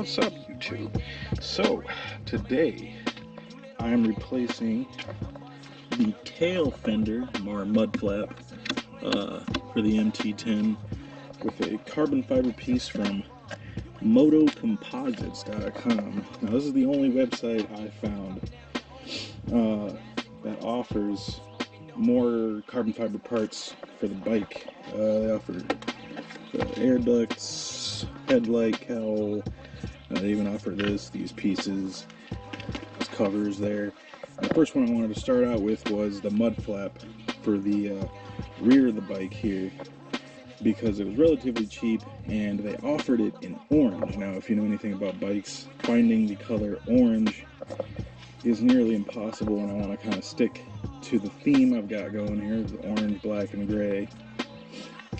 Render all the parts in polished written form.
What's up, YouTube? So, today I'm replacing the tail fender, or mud flap, for the MT10 with a carbon fiber piece from Motocomposites.com. Now, this is the only website I found that offers more carbon fiber parts for the bike. They offer the air ducts, headlight cowl. They even offer these pieces, these covers there. And the first one I wanted to start out with was the mud flap for the rear of the bike here, because it was relatively cheap and they offered it in orange. Now, if you know anything about bikes, finding the color orange is nearly impossible, and I want to kind of stick to the theme I've got going here, the orange, black, and gray.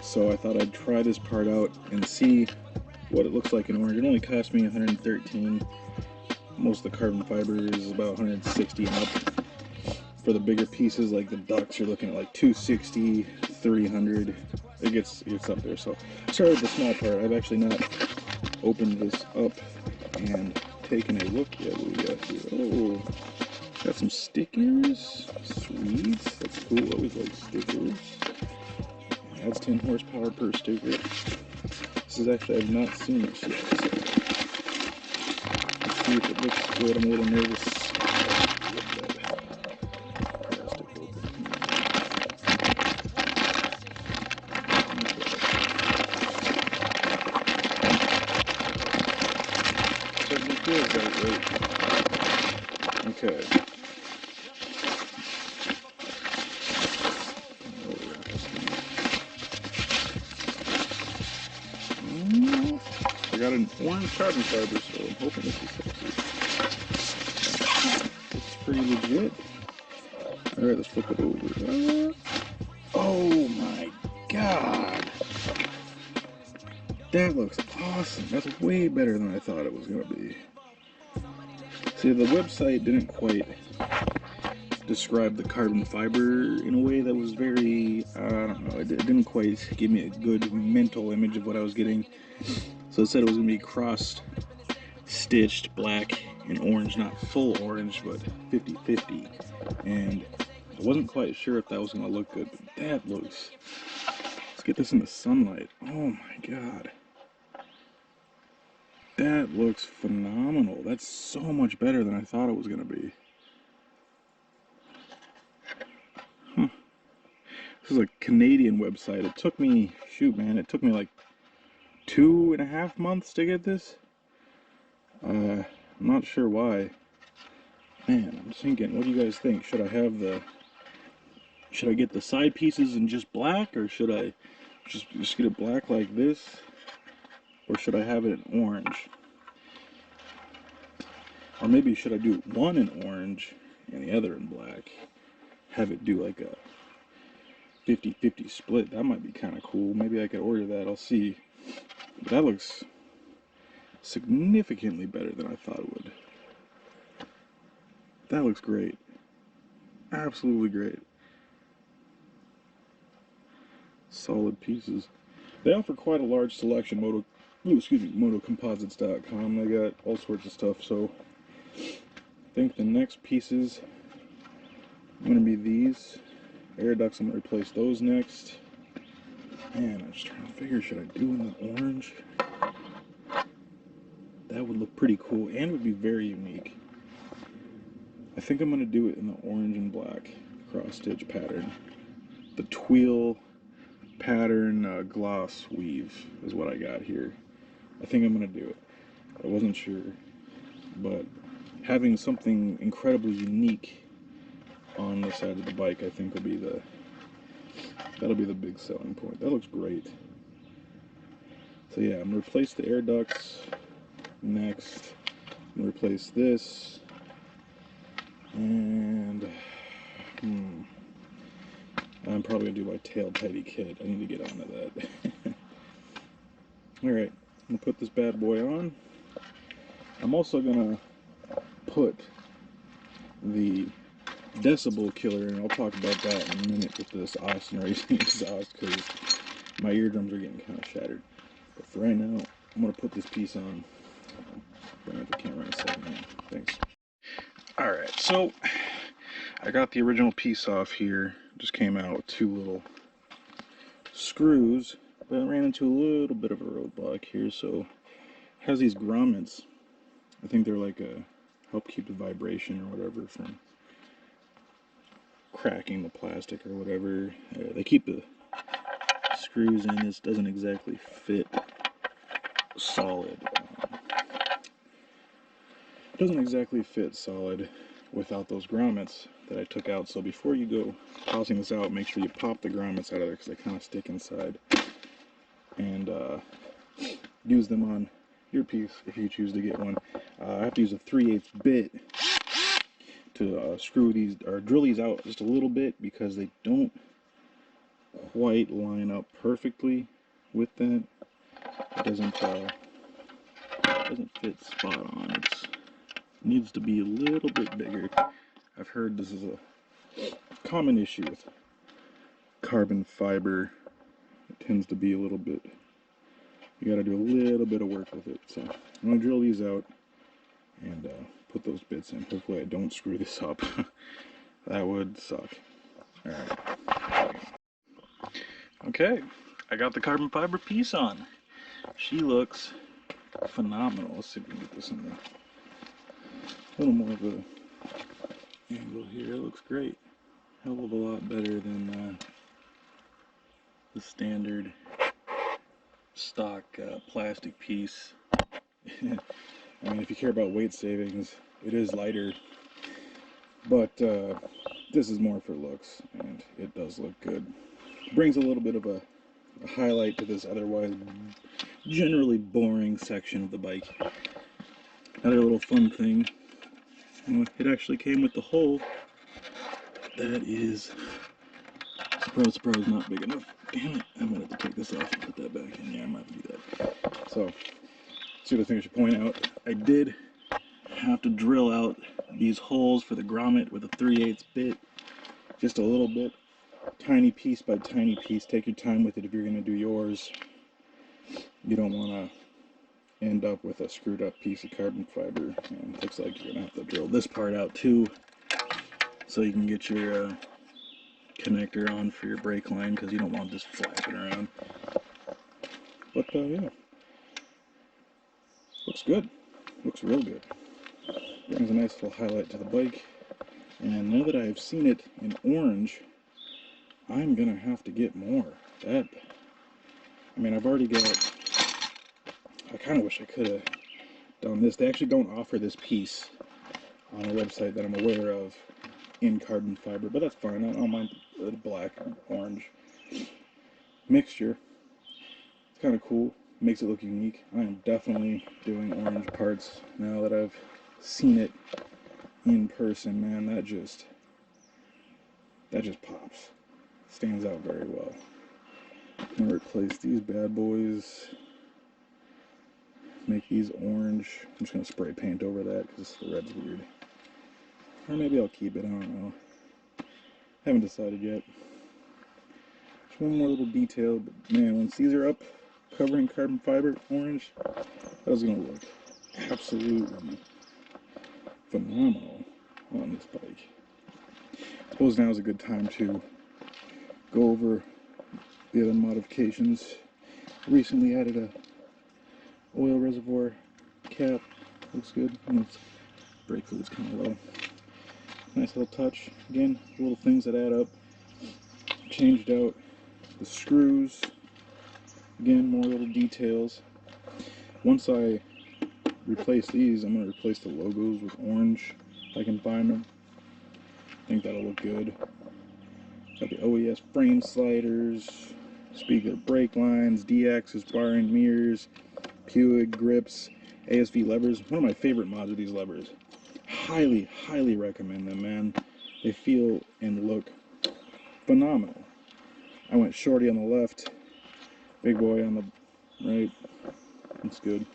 So I thought I'd try this part out and see what it looks like in orange. It only cost me $113. Most of the carbon fiber is about $160 and up. For the bigger pieces like the ducts, you're looking at like $260, $300. It gets up there. So I started with the small part. I've actually not opened this up and taken a look at what we got here. Oh, got some stickers. Sweet. That's cool. I always like stickers. Adds 10 horsepower per sticker. This is actually, I've not seen this yet, so let's see if it looks good. I'm a little nervous. Certainly feels that way. Okay. I got an orange carbon fiber, so I'm hoping this is sexy. It's pretty legit. Alright, let's flip it over. Oh my god! That looks awesome. That's way better than I thought it was going to be. See, the website didn't quite describe the carbon fiber in a way that was very, I don't know, it didn't quite give me a good mental image of what I was getting. So it said it was going to be cross-stitched black and orange, not full orange, but 50-50. And I wasn't quite sure if that was going to look good, but that looks... Let's get this in the sunlight. Oh my god. That looks phenomenal. That's so much better than I thought it was going to be. Huh. This is a Canadian website. It took me, shoot man, it took me like 2.5 months to get this. I'm not sure why. Man, I'm thinking, what do you guys think? Should I get the side pieces in just black, or should I just get it black like this? Or should I have it in orange? Or maybe should I do one in orange and the other in black? Have it do like a 50-50 split. That might be kind of cool. Maybe I could order that. I'll see. But that looks significantly better than I thought it would. That looks great. Absolutely great. Solid pieces. They offer quite a large selection. Motocomposites.com. They got all sorts of stuff. So I think the next pieces are going to be these air ducts. I'm going to replace those next. Man, I'm just trying to figure, should I do in the orange? That would look pretty cool and would be very unique. I think I'm going to do it in the orange and black cross-stitch pattern. The twill pattern gloss weave is what I got here. I think I'm going to do it. I wasn't sure, but having something incredibly unique on the side of the bike, I think that'll be the big selling point. That looks great. So yeah, I'm going to replace the air ducts next. I'm going to replace this. And I'm probably going to do my tail tidy kit. I need to get onto that. Alright, I'm going to put this bad boy on. I'm also going to put the decibel killer, and I'll talk about that in a minute with this Austin Racing exhaust, because my eardrums are getting kind of shattered. But for right now, I'm going to put this piece on. Bring out the camera in a second. Thanks. Alright, so I got the original piece off here. Just came out with two little screws, but I ran into a little bit of a roadblock here. So it has these grommets. I think they're like a help keep the vibration or whatever from cracking the plastic or whatever. They keep the screws in. This doesn't exactly fit solid. Doesn't exactly fit solid without those grommets that I took out. So before you go tossing this out, make sure you pop the grommets out of there because they kind of stick inside, and use them on your piece if you choose to get one. I have to use a 3/8 bit to screw these or drill these out just a little bit because they don't quite line up perfectly with that. It doesn't fit spot on. It needs to be a little bit bigger. I've heard this is a common issue with carbon fiber. It tends to be a little bit, you got to do a little bit of work with it. So I'm going to drill these out and put those bits in. Hopefully I don't screw this up. That would suck. Alright. Okay, I got the carbon fiber piece on. She looks phenomenal. Let's see if we can get this in a little more of a angle here. It looks great. Hell of a lot better than the standard stock plastic piece. I mean, if you care about weight savings, it is lighter, but this is more for looks, and it does look good. Brings a little bit of a highlight to this otherwise generally boring section of the bike. Another little fun thing, it actually came with the hole that is, surprise, surprise, not big enough. Damn it, I'm going to have to take this off and put that back in. Yeah, I'm going to have to do that. So, two other things I should point out. I did have to drill out these holes for the grommet with a 3/8 bit. Just a little bit. Tiny piece by tiny piece. Take your time with it if you're going to do yours. You don't want to end up with a screwed up piece of carbon fiber. And it looks like you're going to have to drill this part out too, so you can get your connector on for your brake line, because you don't want this flapping around. But yeah, looks good. Looks real good. Brings a nice little highlight to the bike. And now that I've seen it in orange, I'm gonna have to get more. I mean, I've already got, I kind of wish I could have done this. They actually don't offer this piece on a website that I'm aware of in carbon fiber, but that's fine. I don't mind the black and orange mixture. It's kind of cool. Makes it look unique. I am definitely doing orange parts now that I've seen it in person. Man, that just pops. Stands out very well. I'm gonna replace these bad boys. Make these orange. I'm just gonna spray paint over that because the red's weird. Or maybe I'll keep it. I don't know. Haven't decided yet. Just one more little detail, but man, once these are up, covering carbon fiber orange, that is gonna look absolutely phenomenal on this bike. I suppose now is a good time to go over the other modifications. Recently added a oil reservoir cap. Looks good. And its brake fluid's kind of low. Nice little touch. Again, little things that add up. Changed out the screws. Again, more little details. Once I replace these, I'm going to replace the logos with orange if I can find them. I think that'll look good. Got the OES frame sliders, speaker brake lines, D-axis bar and mirrors, Puig grips, ASV levers. One of my favorite mods are these levers. Highly, highly recommend them, man. They feel and look phenomenal. I went shorty on the left, big boy on the right. That's good.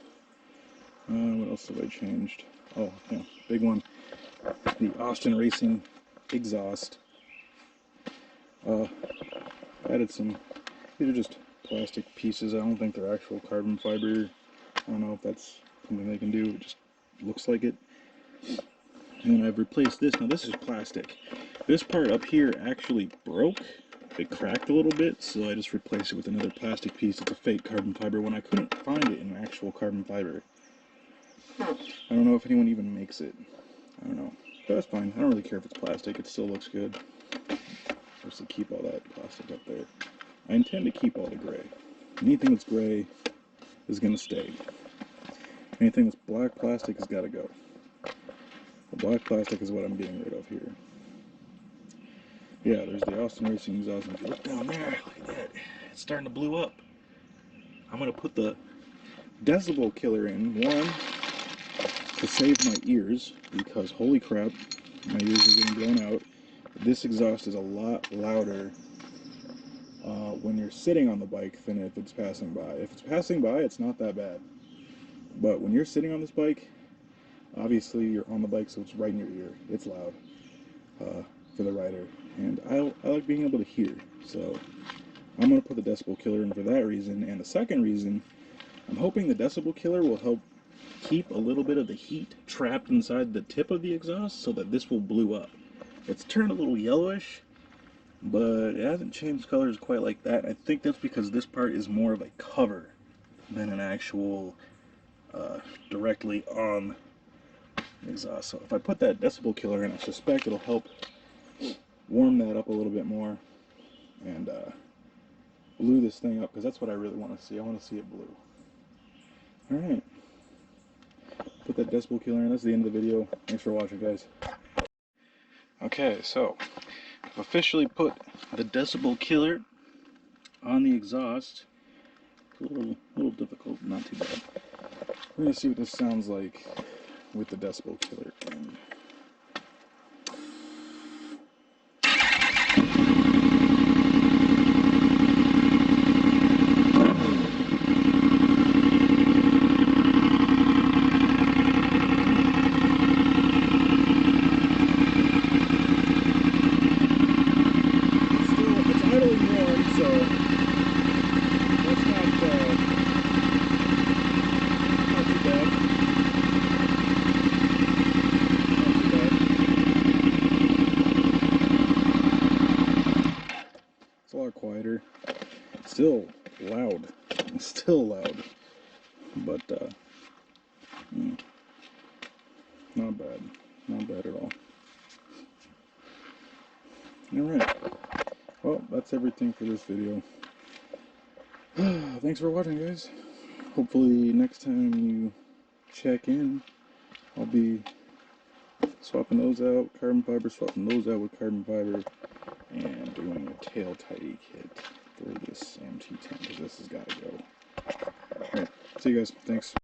What else have I changed? Oh, yeah, big one. The Austin Racing exhaust. Added some, these are just plastic pieces. I don't think they're actual carbon fiber. I don't know if that's something they can do. Just looks like it. And I've replaced this. Now this is plastic. This part up here actually broke. It cracked a little bit, so I just replaced it with another plastic piece. It's a fake carbon fiber when I couldn't find it in actual carbon fiber. I don't know if anyone even makes it. I don't know. But that's fine. I don't really care if it's plastic. It still looks good. Just to keep all that plastic up there. I intend to keep all the gray. Anything that's gray is going to stay. Anything that's black plastic has got to go. The black plastic is what I'm getting rid of here. Yeah, there's the Austin Racing exhaust. If you look down there, look at that. It's starting to blow up. I'm going to put the decibel killer in, one, to save my ears, because holy crap, my ears are getting blown out. This exhaust is a lot louder when you're sitting on the bike than if it's passing by. If it's passing by, it's not that bad. But when you're sitting on this bike, obviously you're on the bike, so it's right in your ear. It's loud for the rider. And I like being able to hear. So I'm going to put the decibel killer in for that reason. And the second reason, I'm hoping the decibel killer will help keep a little bit of the heat trapped inside the tip of the exhaust so that this will blew up. It's turned a little yellowish, but it hasn't changed colors quite like that. I think that's because this part is more of a cover than an actual directly on the exhaust. So if I put that decibel killer in, I suspect it'll help warm that up a little bit more and blue this thing up, because that's what I really want to see. I want to see it blue. Alright. Put that decibel killer in. That's the end of the video. Thanks for watching, guys. Okay, so I've officially put the decibel killer on the exhaust. It's a little difficult, not too bad. We're going to see what this sounds like with the decibel killer in. It's a lot quieter. Still loud. Still loud. But, not bad. Not bad at all. Alright. Well, that's everything for this video. Thanks for watching, guys. Hopefully next time you check in, I'll be swapping those out, carbon fiber, swapping those out with carbon fiber, and doing a tail tidy kit for this MT10, because this has got to go. Alright, see you guys. Thanks.